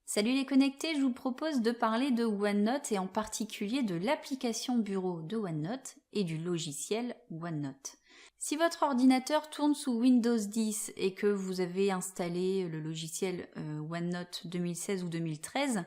Salut les connectés, je vous propose de parler de OneNote et en particulier de l'application bureau de OneNote et du logiciel OneNote. Si votre ordinateur tourne sous Windows 10 et que vous avez installé le logiciel OneNote 2016 ou 2013,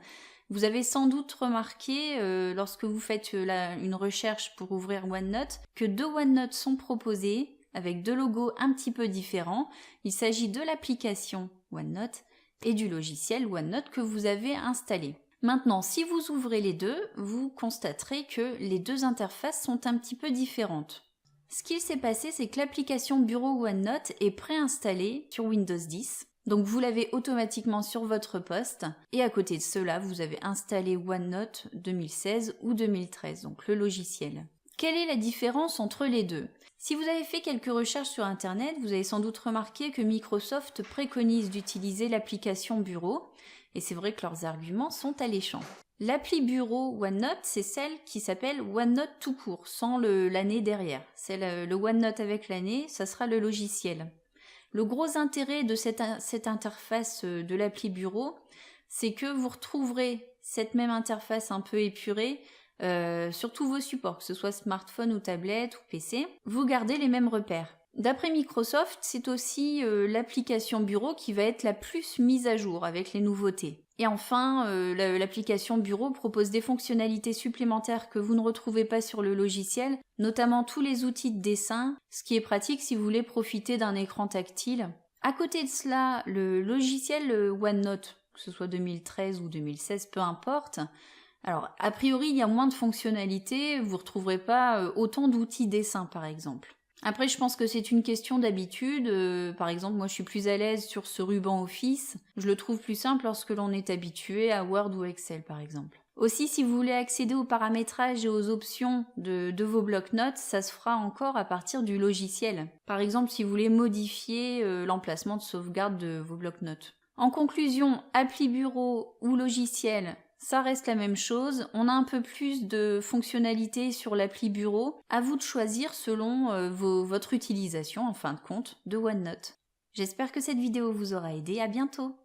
vous avez sans doute remarqué lorsque vous faites une recherche pour ouvrir OneNote que deux OneNote sont proposés avec deux logos un petit peu différents. Il s'agit de l'application OneNote et du logiciel OneNote que vous avez installé. Maintenant, si vous ouvrez les deux, vous constaterez que les deux interfaces sont un petit peu différentes. Ce qu'il s'est passé, c'est que l'application bureau OneNote est préinstallée sur Windows 10. Donc vous l'avez automatiquement sur votre poste et à côté de cela, vous avez installé OneNote 2016 ou 2013, donc le logiciel. Quelle est la différence entre les deux ? Si vous avez fait quelques recherches sur Internet, vous avez sans doute remarqué que Microsoft préconise d'utiliser l'application bureau, et c'est vrai que leurs arguments sont alléchants. L'appli bureau OneNote, c'est celle qui s'appelle OneNote tout court, sans l'année derrière. C'est le OneNote avec l'année, ça sera le logiciel. Le gros intérêt de cette interface de l'appli bureau, c'est que vous retrouverez cette même interface un peu épurée sur tous vos supports, que ce soit smartphone ou tablette ou PC, vous gardez les mêmes repères. D'après Microsoft, c'est aussi l'application bureau qui va être la plus mise à jour avec les nouveautés. Et enfin, l'application bureau propose des fonctionnalités supplémentaires que vous ne retrouvez pas sur le logiciel, notamment tous les outils de dessin, ce qui est pratique si vous voulez profiter d'un écran tactile. À côté de cela, le logiciel OneNote, que ce soit 2013 ou 2016, peu importe. Alors, a priori, il y a moins de fonctionnalités, vous ne retrouverez pas autant d'outils dessin, par exemple. Après, je pense que c'est une question d'habitude. Par exemple, moi, je suis plus à l'aise sur ce ruban Office. Je le trouve plus simple lorsque l'on est habitué à Word ou Excel, par exemple. Aussi, si vous voulez accéder aux paramétrages et aux options de vos blocs-notes, ça se fera encore à partir du logiciel. Par exemple, si vous voulez modifier l'emplacement de sauvegarde de vos blocs-notes. En conclusion, appli bureau ou logiciel, ça reste la même chose, on a un peu plus de fonctionnalités sur l'appli bureau, à vous de choisir selon votre utilisation en fin de compte de OneNote. J'espère que cette vidéo vous aura aidé, à bientôt.